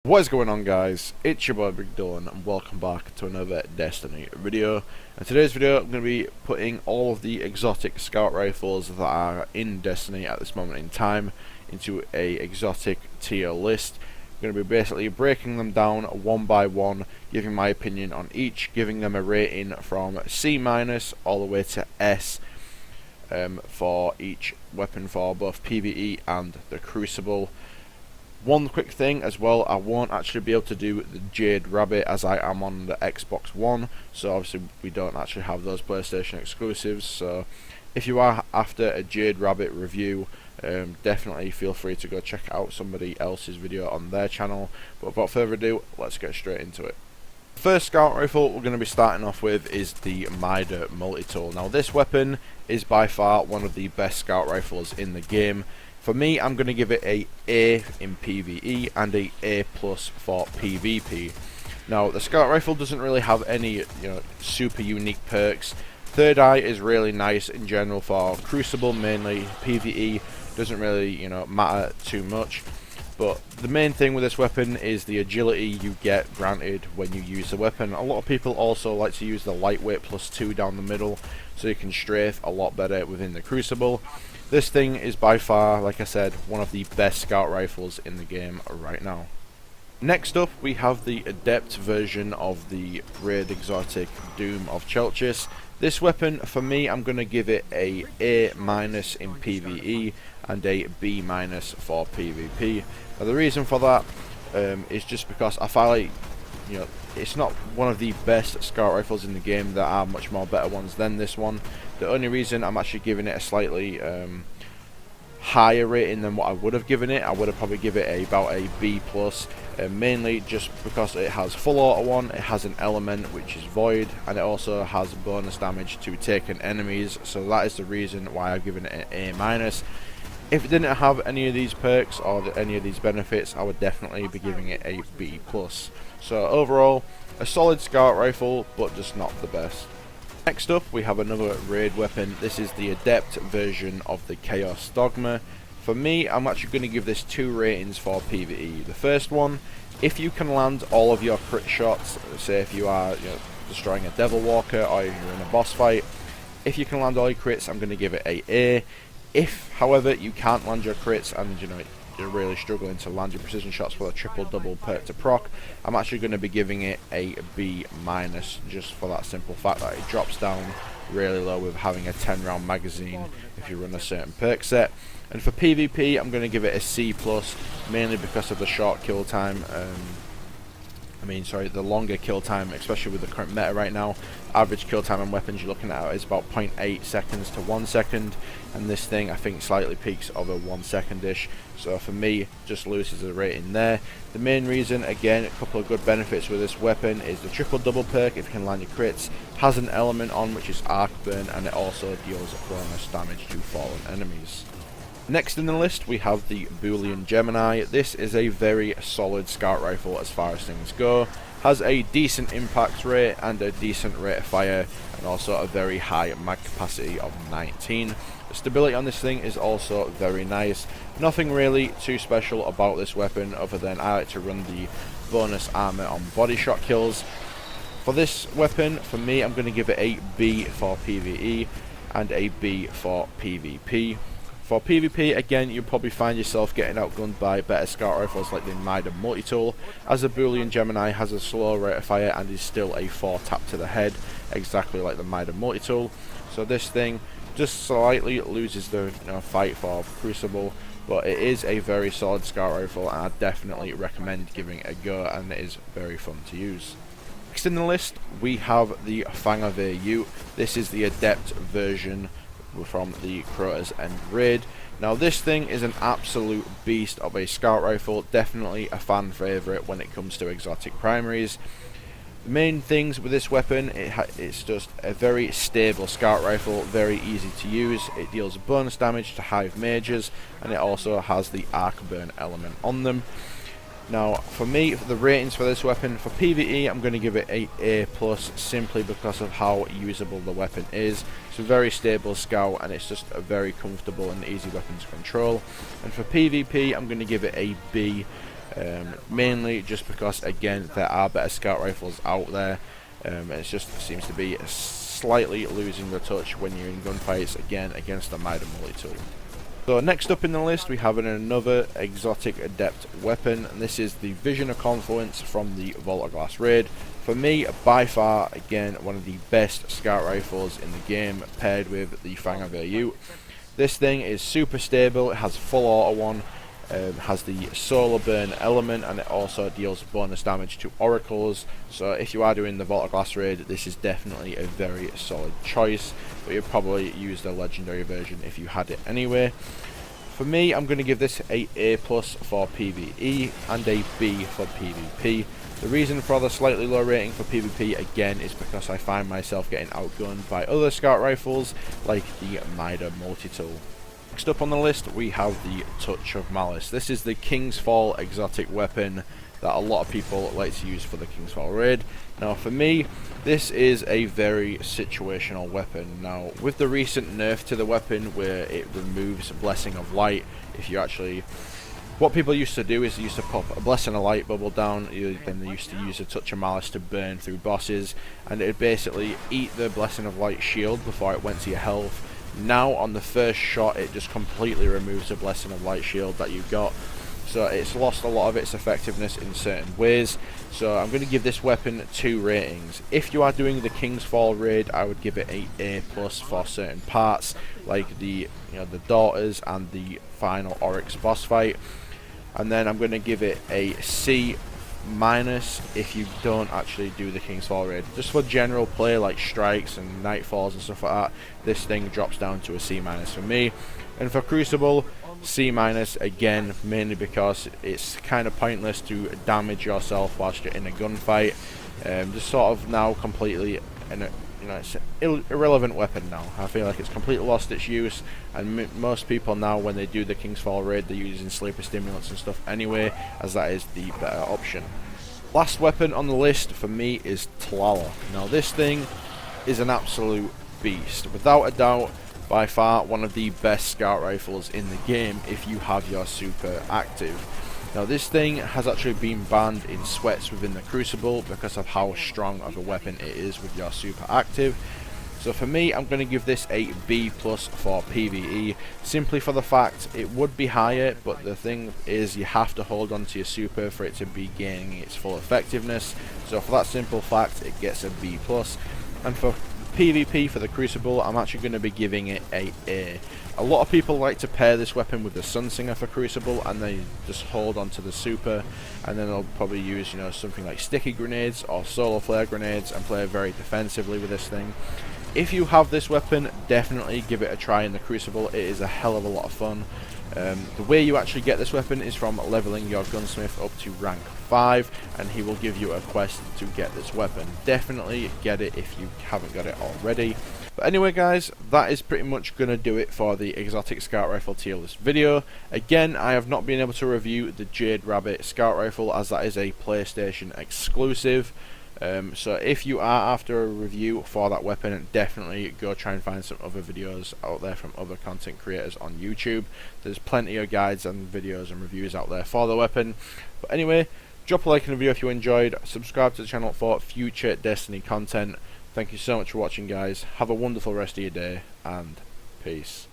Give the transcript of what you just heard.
What is going on, guys? It's your boy Big Dylan and welcome back to another Destiny video. In today's video I'm going to be putting all of the exotic scout rifles that are in Destiny at this moment in time into a exotic tier list. I'm going to be basically breaking them down one by one, giving my opinion on each, giving them a rating from C- all the way to S for each weapon for both PvE and the Crucible. One quick thing as well, I won't actually be able to do the Jade Rabbit as I am on the Xbox One, so obviously we don't actually have those PlayStation exclusives. So if you are after a Jade Rabbit review, definitely feel free to go check out somebody else's video on their channel. But without further ado, let's get straight into it. The first scout rifle we're going to be starting off with is the Mida multi-tool. Now this weapon is by far one of the best scout rifles in the game. For me, I'm going to give it a A in PvE and a A+ for PvP. Now, the scout rifle doesn't really have any, super unique perks. Third eye is really nice in general for Crucible, mainly. PvE doesn't really, matter too much. But the main thing with this weapon is the agility you get granted when you use the weapon. A lot of people also like to use the lightweight +2 down the middle, so you can strafe a lot better within the Crucible. This thing is by far, like I said, one of the best scout rifles in the game right now. Next up, we have the Adept version of the Raid Exotic Doom of Chelchis. This weapon, for me, I'm going to give it a A- in PvE and a B- for PvP. Now, the reason for that is just because I feel like, it's not one of the best scout rifles in the game. There are much more better ones than this one. The only reason I'm actually giving it a slightly higher rating than what I would have given it, I would have probably given it about a B+, mainly just because it has full auto on, it has an element which is void, and it also has bonus damage to taken enemies, so that is the reason why I've given it an A-. If it didn't have any of these perks or any of these benefits, I would definitely be giving it a B+. So overall, a solid scout rifle, but just not the best. Next up, we have another raid weapon. This is the Adept version of the Chaos Dogma. For me, I'm actually going to give this 2 ratings for PvE. The first one, if you can land all of your crit shots, say if you are destroying a Devil Walker or you're in a boss fight, if you can land all your crits, I'm going to give it a A. If, however, you can't land your crits and you're really struggling to land your precision shots with a triple-double perk to proc, I'm actually going to be giving it a B-, just for that simple fact that it drops down really low with having a 10-round magazine if you run a certain perk set. And for PvP, I'm going to give it a C+, mainly because of the short kill time. The longer kill time, especially with the current meta right now. Average kill time on weapons you're looking at is about 0.8 seconds to 1 second, and this thing I think slightly peaks over 1 second-ish, so for me just loses a rating there. The main reason, again, a couple of good benefits with this weapon is the triple-double perk if you can land your crits, has an element on which is arc burn, and it also deals bonus damage to fallen enemies. Next in the list, we have the Boolean Gemini. This is a very solid scout rifle as far as things go. Has a decent impact rate and a decent rate of fire, and also a very high mag capacity of 19. The stability on this thing is also very nice. Nothing really too special about this weapon other than I like to run the bonus armor on body shot kills. For this weapon, for me, I'm going to give it a B for PvE and a B for PvP. For PvP, again, you'll probably find yourself getting outgunned by better scout rifles like the Mida multi-tool, as the Boolean Gemini has a slow rate of fire and is still a 4 tap to the head, exactly like the Mida multi-tool. So this thing just slightly loses the fight for Crucible, but it is a very solid scout rifle, and I definitely recommend giving it a go, and it is very fun to use. Next in the list, we have the Fang of AU. This is the Adept version from the Crota's End raid. Now this thing is an absolute beast of a scout rifle, definitely a fan favourite when it comes to exotic primaries. The main things with this weapon, it's just a very stable scout rifle, very easy to use. It deals bonus damage to hive mages, and it also has the arc burn element on them. Now, for me, for the ratings for this weapon, for PvE, I'm going to give it a A+, simply because of how usable the weapon is. It's a very stable scout, and it's just a very comfortable and easy weapon to control. And for PvP, I'm going to give it a B, mainly just because, again, there are better scout rifles out there. It just seems to be slightly losing the touch when you're in gunfights, again, against the Mida multi-tool. So next up in the list we have another exotic adept weapon, and this is the Vision of Confluence from the Vault of Glass raid. For me, by far, again, one of the best scout rifles in the game, paired with the Fang of AU. This thing is super stable, it has full auto one, has the solar burn element, and it also deals bonus damage to oracles. So if you are doing the Vault of Glass raid, this is definitely a very solid choice, but you'd probably use the legendary version if you had it anyway. For me, I'm going to give this a A+ for PvE and a B for PvP. The reason for the slightly low rating for PvP, again, is because I find myself getting outgunned by other scout rifles like the Mida multi-tool. Next up on the list we have the Touch of Malice. This is the King's Fall exotic weapon that a lot of people like to use for the King's Fall raid. Now for me, this is a very situational weapon. Now with the recent nerf to the weapon where it removes Blessing of Light, what people used to do is they used to pop a Blessing of Light bubble down, then they used to use a Touch of Malice to burn through bosses, and it would basically eat the Blessing of Light shield before it went to your health. Now on the first shot it just completely removes the Blessing of Light shield that you've got, so it's lost a lot of its effectiveness in certain ways. So I'm going to give this weapon 2 ratings. If you are doing the King's Fall raid, I would give it a A+ for certain parts, like the daughters and the final Oryx boss fight, and then I'm going to give it a C- if you don't actually do the King's Fall raid. Just for general play like strikes and nightfalls and stuff like that, this thing drops down to a C- for me. And for Crucible, C- again, mainly because it's kind of pointless to damage yourself whilst you're in a gunfight. Just sort of now completely it's an irrelevant weapon now. I feel like it's completely lost its use, and most people now, when they do the King's Fall raid, they're using sleeper stimulants and stuff anyway, as that is the better option. Last weapon on the list for me is Tlala. Now this thing is an absolute beast, without a doubt. By far one of the best scout rifles in the game if you have your super active. Now this thing has actually been banned in sweats within the Crucible because of how strong of a weapon it is with your super active. So for me, I'm going to give this a B+ for PvE, simply for the fact it would be higher, but the thing is you have to hold on to your super for it to be gaining its full effectiveness. So for that simple fact, it gets a B+. And for PvP for the Crucible, I'm actually going to be giving it a A. A lot of people like to pair this weapon with the Sunsinger for Crucible, and they just hold on to the super, and then they'll probably use something like sticky grenades or solar flare grenades and play very defensively with this thing. If you have this weapon, definitely give it a try in the Crucible. It is a hell of a lot of fun. The way you actually get this weapon is from leveling your gunsmith up to rank 5, and he will give you a quest to get this weapon. Definitely get it if you haven't got it already. But anyway guys, that is pretty much going to do it for the exotic scout rifle tier list video. Again, I have not been able to review the Jade Rabbit scout rifle as that is a PlayStation exclusive. So if you are after a review for that weapon, definitely go try and find some other videos out there from other content creators on YouTube. There's plenty of guides and videos and reviews out there for the weapon. But anyway, drop a like in the video if you enjoyed, subscribe to the channel for future Destiny content. Thank you so much for watching guys, have a wonderful rest of your day, and peace.